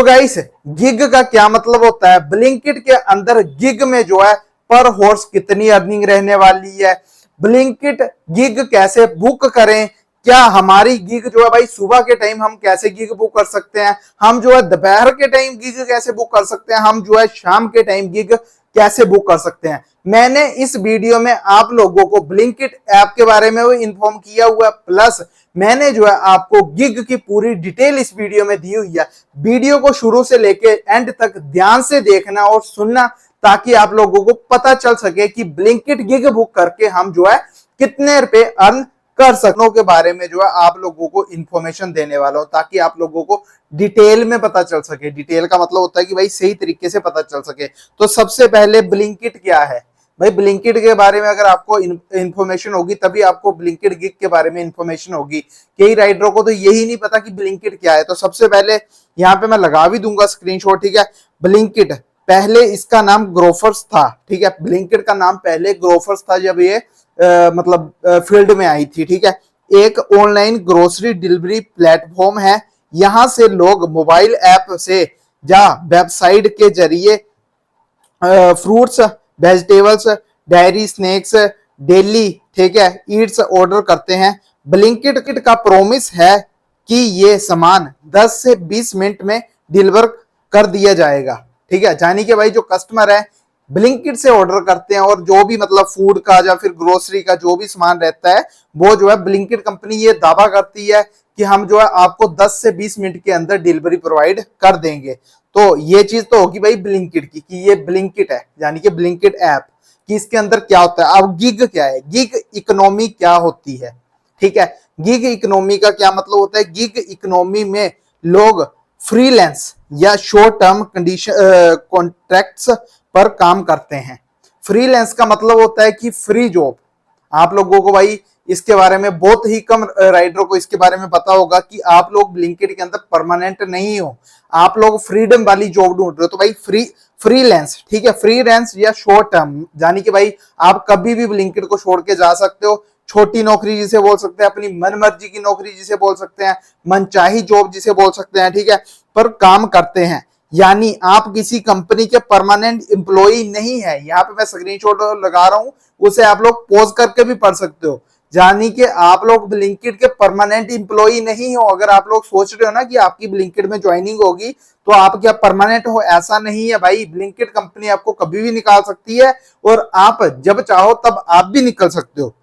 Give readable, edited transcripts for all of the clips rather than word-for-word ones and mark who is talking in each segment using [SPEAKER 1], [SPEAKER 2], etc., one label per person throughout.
[SPEAKER 1] तो guys, gig का क्या मतलब होता है? ब्लिंकिट के अंदर गिग में जो है पर हॉर्स कितनी अर्निंग रहने वाली है, ब्लिंकिट गिग कैसे बुक करें, क्या हमारी गिग जो है भाई सुबह के टाइम हम कैसे गिग बुक कर सकते हैं, हम जो है दोपहर के टाइम गिग कैसे बुक कर सकते हैं, हम जो है शाम के टाइम गिग कैसे बुक कर सकते हैं। मैंने इस वीडियो में आप लोगों को ब्लिंकिट ऐप के बारे में इन्फॉर्म किया हुआ, प्लस मैंने जो है आपको गिग की पूरी डिटेल इस वीडियो में दी हुई है। वीडियो को शुरू से लेके एंड तक ध्यान से देखना और सुनना, ताकि आप लोगों को पता चल सके कि ब्लिंकिट गिग बुक करके हम जो है कितने रुपए अर्न कर सकनों के बारे में जो है आप लोगों को इंफॉर्मेशन देने वाला हूं, ताकि आप लोगों को डिटेल में पता चल सके। डिटेल का मतलब होता है कि भाई सही तरीके से पता चल सके। तो सबसे पहले ब्लिंकिट क्या है भाई? ब्लिंकिट के बारे में अगर आपको इंफॉर्मेशन होगी तभी आपको ब्लिंकिट गिग के बारे में इंफॉर्मेशन होगी। कई राइडरों को तो यही नहीं पता कि ब्लिंकिट क्या है। तो सबसे पहले यहाँ पे मैं लगा भी दूंगा स्क्रीनशॉट, ठीक है। ब्लिंकिट, पहले इसका नाम ग्रोफर्स था, ठीक है। ब्लिंकिट का नाम पहले ग्रोफर्स था जब ये मतलब फील्ड में आई थी, ठीक है। एक ऑनलाइन ग्रोसरी डिलीवरी प्लेटफॉर्म है। यहां से लोग मोबाइल ऐप से या वेबसाइट के जरिए fruits, vegetables, diary, snacks, daily, ठीक है, ईट्स ऑर्डर करते हैं। ब्लिंकिट का प्रॉमिस है कि ये सामान 10 से 20 मिनट में डिलीवर कर दिया जाएगा, ठीक है। यानी कि भाई जो कस्टमर है ब्लिंकिट से ऑर्डर करते हैं और जो भी मतलब फूड का या फिर ग्रोसरी का जो भी सामान रहता है, वो जो है ब्लिंकिट कंपनी ये दावा करती है कि हम जो है आपको 10 से 20 मिनट के अंदर डिलीवरी प्रोवाइड कर देंगे। तो ये चीज तो होगी भाई ब्लिंकिट की, कि ये ब्लिंकिट है, यानी कि ब्लिंकिट ऐप कि इसके अंदर क्या होता है। अब गिग क्या है? गिग इकोनॉमी क्या होती है, ठीक है। गिग इकोनॉमी का क्या मतलब होता है? गिग इकोनॉमी में लोग फ्रीलांस या शॉर्ट टर्म कंडीशन कॉन्ट्रैक्ट्स पर काम करते हैं। फ्रीलांस का मतलब होता है कि फ्री जॉब। आप लोगों को भाई इसके बारे में बहुत ही कम राइडरों को इसके बारे में पता होगा कि आप लोग ब्लिंकिट के अंदर परमानेंट नहीं हो, आप लोग फ्रीडम वाली जॉब ढूंढ रहे हो। तो भाई फ्रीलांस, ठीक है, फ्रीलांस या शॉर्ट टर्म, यानी कि भाई आप कभी भी ब्लिंकिट को छोड़ के जा सकते हो। छोटी नौकरी जिसे बोल सकते हैं, अपनी मन मर्जी की नौकरी जिसे बोल सकते हैं, मनचाही जॉब जिसे बोल सकते हैं, ठीक है, पर काम करते हैं। यानी आप किसी कंपनी के परमानेंट एम्प्लॉई नहीं है। यहाँ पे मैं स्क्रीनशॉट लगा रहा हूं, उसे आप लोग पॉज करके भी पढ़ सकते हो। यानी कि आप लोग ब्लिंकिट के परमानेंट एम्प्लॉई नहीं हो। अगर आप लोग सोच रहे हो ना कि आपकी ब्लिंकिट में ज्वाइनिंग होगी तो आप क्या परमानेंट हो, ऐसा नहीं है भाई। ब्लिंकिट कंपनी आपको कभी भी निकाल सकती है और आप जब चाहो तब आप भी निकल सकते हो,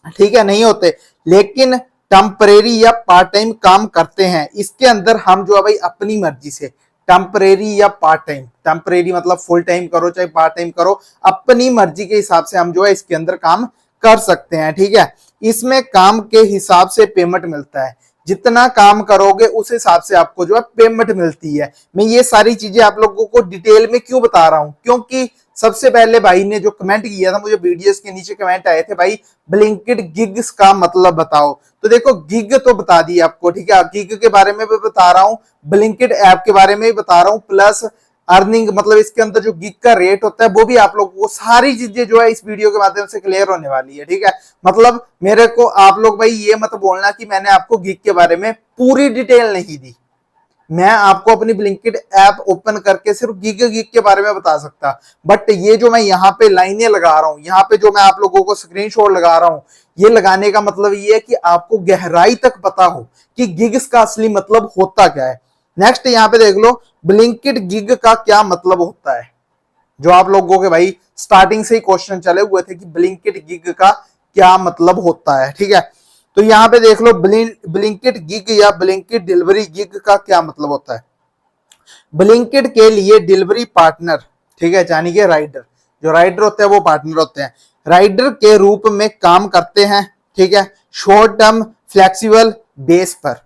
[SPEAKER 1] ठीक है, नहीं होते। लेकिन टेम्परेरी या पार्ट टाइम काम करते हैं। इसके अंदर हम जो है भाई अपनी मर्जी से टेम्परेरी या पार्ट टाइम, टेम्परेरी मतलब फुल टाइम करो चाहे पार्ट टाइम करो, अपनी मर्जी के हिसाब से हम जो है इसके अंदर काम कर सकते हैं, ठीक है। इसमें काम के हिसाब से पेमेंट मिलता है। जितना काम करोगे उस हिसाब से आपको जो है पेमेंट मिलती है। मैं ये सारी चीजें आप लोगों को डिटेल में क्यों बता रहा हूं? क्योंकि सबसे पहले भाई ने जो कमेंट किया था, मुझे वीडियोस के नीचे कमेंट आए थे, भाई ब्लिंकिट गिग्स का मतलब बताओ। तो देखो गिग तो बता दी आपको, ठीक है, गिग के बारे में भी बता रहा हूं, ब्लिंकिट ऐप के बारे में भी बता रहा हूं, प्लस अर्निंग मतलब इसके अंदर जो गिग का रेट होता है वो भी आप लोगों को सारी चीजें जो है इस वीडियो के माध्यम से क्लियर होने वाली है, ठीक है। मतलब मेरे को आप लोग भाई ये मत बोलना कि मैंने आपको गिग के बारे में पूरी डिटेल नहीं दी। मैं आपको अपनी ब्लिंकिट ऐप ओपन करके सिर्फ गिग के बारे में बता सकता, बट ये जो मैं यहाँ पे लाइनें लगा रहा हूं, यहाँ पे जो मैं आप लोगों को स्क्रीनशॉट लगा रहा हूं, ये लगाने का मतलब ये है कि आपको गहराई तक पता हो कि गिग्स का असली मतलब होता क्या है। नेक्स्ट यहाँ पे देख लो, ब्लिंकिट गिग का क्या मतलब होता है। जो आप लोगों के भाई स्टार्टिंग से ही क्वेश्चन चले हुए थे कि ब्लिंकिट गिग का क्या मतलब होता है, ठीक है। तो यहाँ पे देख लो, ब्लिंकिट गिग या ब्लिंकिट डिलीवरी गिग का क्या मतलब होता है। ब्लिंकिट के लिए डिलीवरी पार्टनर, ठीक है, यानी कि राइडर, जो राइडर होते हैं वो पार्टनर होते हैं, राइडर के रूप में काम करते हैं, ठीक है, शॉर्ट टर्म फ्लेक्सिबल बेस पर।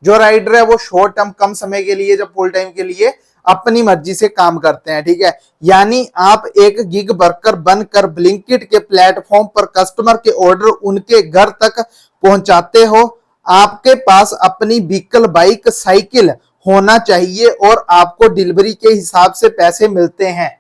[SPEAKER 1] जो राइडर है वो शॉर्ट टर्म कम समय के लिए, जब फुल टाइम के लिए अपनी मर्जी से काम करते हैं, ठीक है। यानी आप एक गिग वर्कर बनकर ब्लिंकिट के प्लेटफॉर्म पर कस्टमर के ऑर्डर उनके घर तक पहुंचाते हो। आपके पास अपनी व्हीकल, बाइक, साइकिल होना चाहिए और आपको डिलीवरी के हिसाब से पैसे मिलते हैं।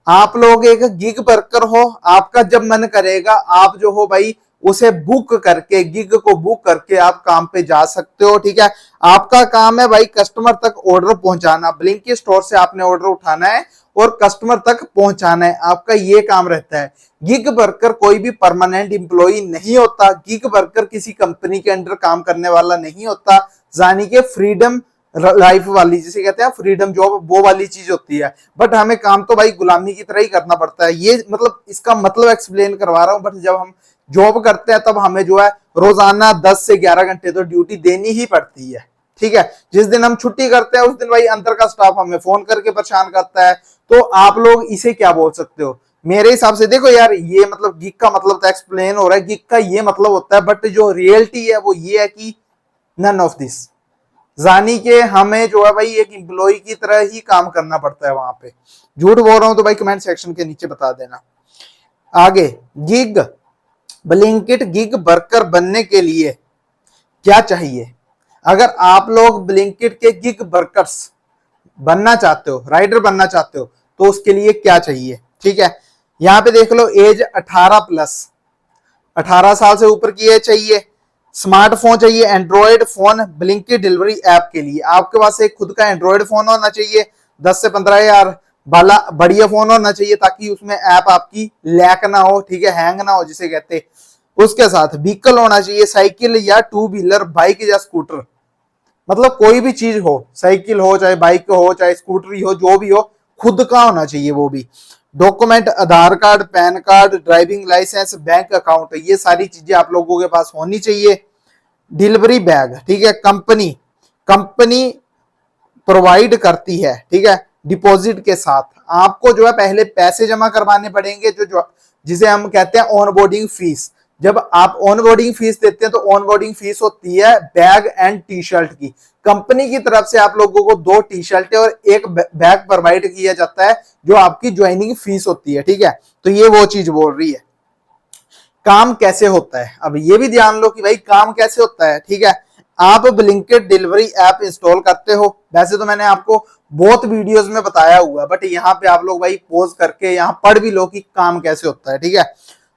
[SPEAKER 1] आप लोग एक गिग वर्कर हो, आपका जब मन करेगा आप जो हो भाई उसे बुक करके, गिग को बुक करके आप काम पे जा सकते हो। ठीक है, आपका काम है भाई कस्टमर तक ऑर्डर पहुंचाना। ब्लिंकिट स्टोर से आपने ऑर्डर उठाना है और कस्टमर तक पहुंचाना है, आपका ये काम रहता है। गिग वर्कर कोई भी परमानेंट एम्प्लॉय नहीं होता। गिग वर्कर किसी कंपनी के अंडर काम करने वाला नहीं होता, यानी कि फ्रीडम लाइफ वाली, जिसे कहते हैं फ्रीडम जॉब, वो वाली चीज होती है। बट हमें काम तो भाई गुलामी की तरह ही करना पड़ता है। ये मतलब इसका मतलब एक्सप्लेन करवा रहा हूं। बट जब हम जॉब करते हैं तब हमें जो है रोजाना 10 से 11 घंटे तो ड्यूटी देनी ही पड़ती है। ठीक है, जिस दिन हम छुट्टी करते हैं उस दिन भाई अंदर का स्टाफ हमें फोन करके परेशान करता है। तो आप लोग इसे क्या बोल सकते हो? मेरे हिसाब से देखो यार, ये मतलब गिग का मतलब तो एक्सप्लेन हो रहा है, गिग का ये मतलब होता है, बट जो रियलिटी है वो ये है कि नन ऑफ दिस, यानी कि हमें जो है भाई एक एम्प्लॉय की तरह ही काम करना पड़ता है वहां पे। झूठ बोल रहा हूं तो भाई कमेंट सेक्शन के नीचे बता देना। आगे, गिग ब्लिंकिट गिग वर्कर बनने के लिए क्या चाहिए? अगर आप लोग ब्लिंकिट के गिग वर्कर्स बनना चाहते हो, राइडर बनना चाहते हो, तो उसके लिए क्या चाहिए? ठीक है, यहां पे देख लो, एज 18 प्लस, 18 साल से ऊपर की एज चाहिए। स्मार्टफोन चाहिए, Android phone Blinkit delivery app के लिए। आपके पास एक खुद का एंड्रॉयड फोन होना चाहिए, 10 से 15 हजार वाला बढ़िया फोन होना चाहिए, ताकि उसमें ऐप आपकी लैक ना हो, ठीक है, हैंग ना हो जिसे कहते। उसके साथ व्हीकल होना चाहिए, साइकिल या टू व्हीलर, बाइक या स्कूटर, मतलब कोई भी चीज हो, साइकिल हो चाहे बाइक हो चाहे स्कूटरी हो, जो भी हो खुद का होना चाहिए वो भी। Document, Aadhaar card, PAN card, driving licence, bank account, ये सारी चीजें आप लोगों के पास होनी चाहिए। डिलीवरी बैग, ठीक है, कंपनी प्रोवाइड करती है, ठीक है, डिपॉजिट के साथ। आपको जो है पहले पैसे जमा करवाने पड़ेंगे, जो जिसे हम कहते हैं ऑनबोर्डिंग फीस। जब आप ऑनबोर्डिंग फीस देते हैं तो ऑनबोर्डिंग फीस होती है बैग एंड टी शर्ट की। कंपनी की तरफ से आप लोगों को 2 टी शर्टें और एक बैग प्रोवाइड किया जाता है, जो आपकी ज्वाइनिंग फीस होती है। ठीक है, तो ये वो चीज बोल रही है। काम कैसे होता है, अब ये भी ध्यान लो कि भाई काम कैसे होता है। ठीक है, आप ब्लिंकिट डिलीवरी ऐप इंस्टॉल करते हो। वैसे तो मैंने आपको बहुत वीडियोस में बताया हुआ है, बट यहाँ पे आप लोग भाई पॉज करके यहाँ पढ़ भी लो कि काम कैसे होता है। ठीक है,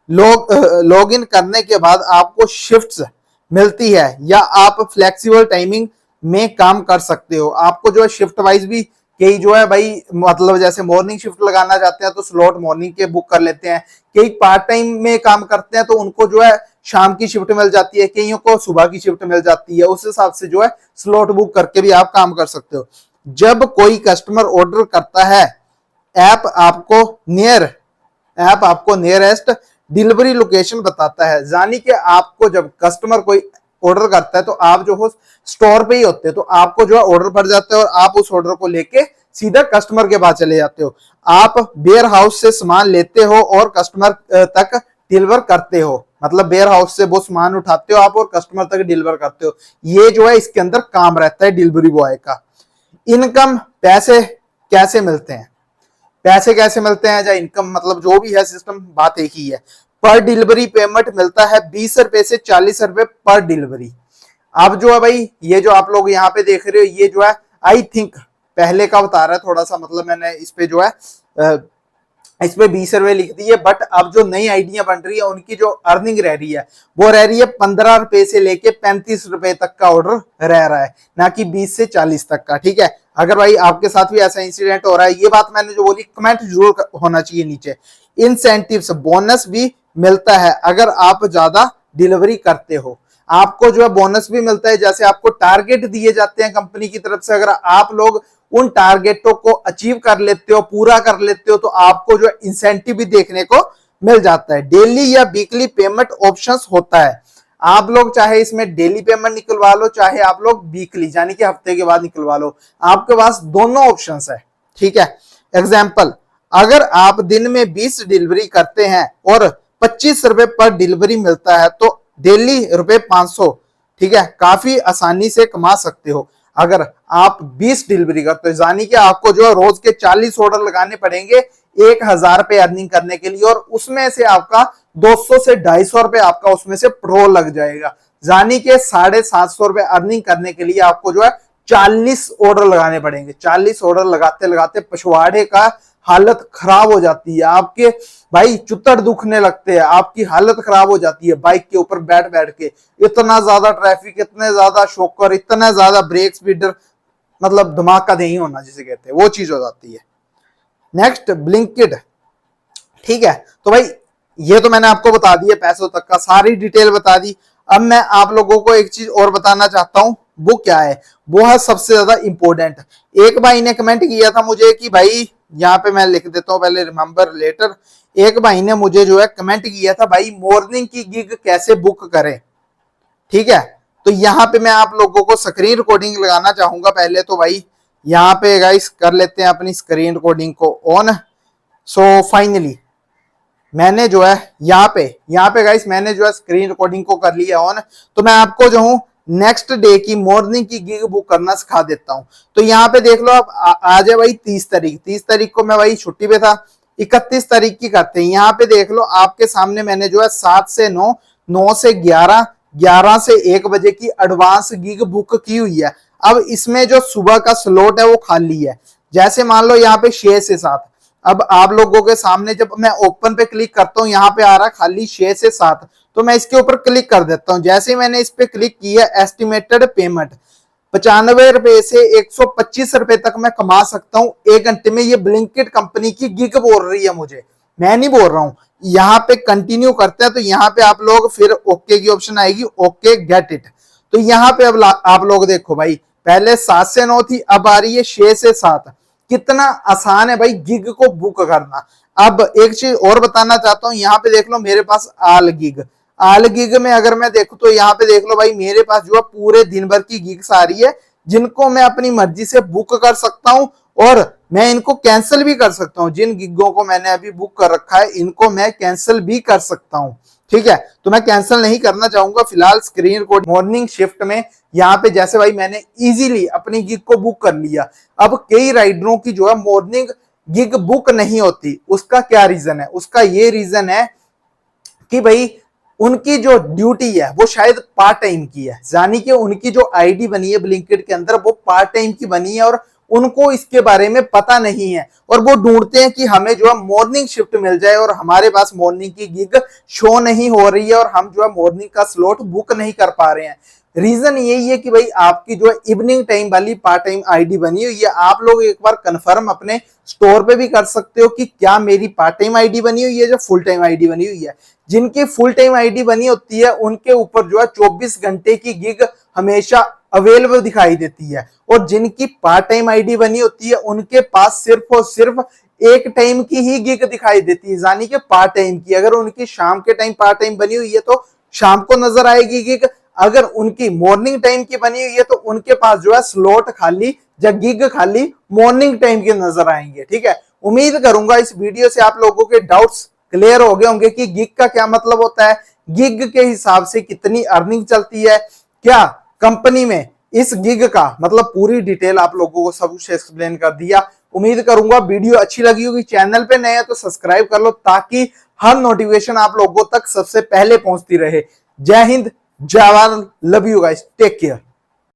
[SPEAKER 1] लॉग इन करने के बाद आपको शिफ्ट्स मिलती है, या आप फ्लेक्सिबल टाइमिंग में काम कर सकते हो। आपको जो है शिफ्ट वाइज भी कई जो है भाई, मतलब जैसे मॉर्निंग शिफ्ट लगाना चाहते हैं तो स्लॉट मॉर्निंग के बुक कर लेते हैं। कई पार्ट टाइम में काम करते हैं तो उनको जो है शाम की शिफ्ट मिल जाती है, कईयों को सुबह की शिफ्ट मिल जाती है। उस हिसाब से जो है स्लॉट बुक करके भी आप काम कर सकते हो। जब कोई कस्टमर ऑर्डर करता है, ऐप आपको नियरेस्ट डिलीवरी लोकेशन बताता है, यानी कि आपको जब कस्टमर कोई ऑर्डर करता है तो आप जो हो स्टोर पे ही होते हैं, तो आपको जो है ऑर्डर पड़ जाता है और आप उस ऑर्डर को लेके सीधा कस्टमर के पास चले जाते हो। आप वेयर हाउस से सामान लेते हो और कस्टमर तक डिलीवर करते हो, मतलब वेयर हाउस से वो सामान उठाते हो आप और कस्टमर तक डिलीवर करते हो। ये जो है इसके अंदर काम रहता है डिलीवरी बॉय का। इनकम, पैसे कैसे मिलते हैं? पैसे कैसे मिलते हैं या इनकम, मतलब जो भी है सिस्टम, बात एक ही है। पर डिलीवरी पेमेंट मिलता है 20 रुपए से 40 रुपए पर डिलीवरी। अब जो है भाई ये जो आप लोग यहाँ पे देख रहे हो, ये जो है आई थिंक पहले का बता रहा है थोड़ा सा, मतलब मैंने इस पे जो है इस पे 20 रुपए लिख दिए, बट अब जो नई आइडिया बन रही है उनकी जो अर्निंग रह रही है वो रह रही है 15 रुपए से लेके 35 रुपए तक का ऑर्डर रह रहा है, ना कि 20 से 40 तक का। ठीक है, अगर भाई आपके साथ भी ऐसा इंसिडेंट हो रहा है, ये बात मैंने जो बोली कमेंट जरूर होना चाहिए नीचे। इंसेंटिव्स, बोनस भी मिलता है अगर आप ज्यादा डिलीवरी करते हो। आपको जो है बोनस भी मिलता है, जैसे आपको टारगेट दिए जाते हैं कंपनी की तरफ से, अगर आप लोग उन टारगेटों को अचीव कर लेते हो, पूरा कर लेते हो, तो आपको जो इंसेंटिव भी देखने को मिल जाता है। डेली या वीकली पेमेंट ऑप्शंस होता है। आप लोग चाहे इसमें डेली पेमेंट निकलवा लो, चाहे आप लोग वीकली यानी कि हफ्ते के बाद निकलवा लो, आपके पास दोनों ऑप्शंस है। ठीक है, एग्जाम्पल, अगर आप दिन में 20 डिलीवरी करते हैं और 25 रुपए पर डिलीवरी मिलता है तो डेली रुपए 500, ठीक है, काफी आसानी से कमा सकते हो। अगर आप 20 डिलीवरी करते हो, यानी कि आपको जो है रोज के 40 ऑर्डर लगाने पड़ेंगे 1000 रुपए अर्निंग करने के लिए, और उसमें से आपका 200 से 250 रुपए आपका उसमें से पेट्रोल लग जाएगा, यानी कि 750 रुपए अर्निंग करने के लिए आपको जो है 40 ऑर्डर लगाने पड़ेंगे। 40 ऑर्डर लगाते लगाते पछवाड़े का हालत खराब हो जाती है, आपके भाई चुत्तर दुखने लगते हैं, आपकी हालत खराब हो जाती है बाइक के ऊपर बैठ बैठ के। इतना ज्यादा ट्रैफिक, इतने ज्यादा शॉकर, इतना ज्यादा ब्रेक स्पीडर, मतलब दिमाग का नहीं होना जिसे कहते हैं, वो चीज हो जाती है। नेक्स्ट ब्लिंकिट, ठीक है। तो भाई ये तो मैंने आपको बता दिया, पैसों तक का सारी डिटेल बता दी। अब मैं आप लोगों को एक चीज और बताना चाहता हूं, वो क्या है, वो है सबसे ज्यादा इंपॉर्टेंट। एक भाई ने कमेंट किया था मुझे कि भाई, यहाँ पे मैं लिख देता हूं पहले, रिमेंबर लेटर। एक भाई ने मुझे जो है कमेंट किया था, भाई मॉर्निंग की गिग कैसे बुक करें, ठीक है। तो यहाँ पे मैं आप लोगों को स्क्रीन रिकॉर्डिंग लगाना चाहूंगा। पहले तो भाई यहाँ पे गाइस कर लेते हैं अपनी स्क्रीन रिकॉर्डिंग को ऑन। सो फाइनली मैंने जो है यहाँ पे गाइस मैंने जो है स्क्रीन रिकॉर्डिंग को कर लिया ऑन। तो मैं आपको जो हूँ नेक्स्ट डे की मॉर्निंग की गिग बुक करना सिखा देता हूँ। तो यहाँ पे देख लो, आप आज है भाई 30 तारीख, 30 तारीख को मैं भाई छुट्टी पे था। 31 तारीख की करते हैं। यहाँ पे देख लो आपके सामने मैंने जो है 7 से 9, 9 से 11, 11 से 1 बजे की एडवांस गिग बुक की हुई है। अब इसमें जो सुबह का स्लॉट है वो खाली है। जैसे मान लो यहाँ पे 6 से 7, अब आप लोगों के सामने जब मैं ओपन पे क्लिक करता हूं, यहाँ पे आ रहा खाली 6 से 7, तो मैं इसके ऊपर क्लिक कर देता हूं। जैसे ही मैंने इस पे क्लिक किया, एस्टिमेटेड पेमेंट 95 रुपए से 125 रुपए तक मैं कमा सकता हूं 1 घंटे में। ये ब्लिंकिट कंपनी की गिग बोल रही है मुझे, मैं नहीं बोल रहा हूं। यहाँ पे कंटिन्यू करते हैं तो यहाँ पे आप लोग फिर ओके की ऑप्शन आएगी, ओके गेट इट। तो यहाँ पे अब आप लोग देखो भाई, पहले 7 से 9 थी, अब आ रही है 6 से 7। कितना आसान है भाई गिग को बुक करना। अब एक चीज और बताना चाहता हूं, यहाँ पे देख लो मेरे पास आल गिग में अगर मैं देखूं तो यहाँ पे देख लो भाई, मेरे पास जो है पूरे दिन भर की गिग्स आ रही है, जिनको मैं अपनी मर्जी से बुक कर सकता हूं और मैं इनको कैंसिल भी कर सकता हूं। जिन गिगों को मैंने अभी बुक कर रखा है, इनको मैं कैंसिल भी कर सकता हूं, ठीक है। तो मैं कैंसिल नहीं करना चाहूंगा फिलहाल। स्क्रीन रिकॉर्ड मॉर्निंग शिफ्ट में यहाँ पे जैसे भाई मैंने इजीली अपनी गिग को बुक कर लिया। अब कई राइडरों की जो है मॉर्निंग गिग बुक नहीं होती, उसका क्या रीजन है? उसका ये रीजन है कि भाई उनकी जो ड्यूटी है वो शायद पार्ट टाइम की है, यानी कि उनकी जो आईडी बनी है ब्लिंकिट के अंदर वो पार्ट टाइम की बनी है और उनको इसके बारे में पता नहीं है, और वो ढूंढते हैं कि हमें जो है मॉर्निंग शिफ्ट मिल जाए और हमारे पास मॉर्निंग की गिग शो नहीं हो रही है और हम जो है मॉर्निंग का स्लॉट बुक नहीं कर पा रहे हैं। रीजन यही है कि भाई आपकी जो है इवनिंग टाइम वाली पार्ट टाइम आईडी बनी हुई है। आप लोग एक बार कंफर्म अपने स्टोर पे भी कर सकते हो कि क्या मेरी पार्ट टाइम आईडी बनी हुई है जो फुल टाइम आईडी बनी हुई है। जिनकी फुल टाइम आईडी बनी होती है उनके ऊपर जो है 24 घंटे की गिग हमेशा अवेलेबल दिखाई देती है, और जिनकी पार्ट टाइम आईडी बनी होती है उनके पास सिर्फ और सिर्फ एक टाइम की ही गिग दिखाई देती है, यानी कि पार्ट टाइम की। अगर उनकी शाम के टाइम पार्ट टाइम बनी हुई है तो शाम को नजर आएगी गिग, अगर उनकी मॉर्निंग टाइम की बनी हुई है तो उनके पास जो है स्लॉट खाली या गिग खाली मॉर्निंग टाइम के नजर आएंगे, ठीक है। उम्मीद करूंगा इस वीडियो से आप लोगों के डाउट्स क्लियर हो गए होंगे कि गिग का क्या मतलब होता है, गिग के हिसाब से कितनी अर्निंग चलती है, क्या कंपनी में इस गिग का मतलब पूरी डिटेल आप लोगों को सब कुछ एक्सप्लेन कर दिया। उम्मीद करूंगा वीडियो अच्छी लगी होगी। चैनल पे नए हैं तो सब्सक्राइब कर लो ताकि हर नोटिफिकेशन आप लोगों तक सबसे पहले पहुंचती रहे। जय हिंद, जय Bharat, love you guys, take care.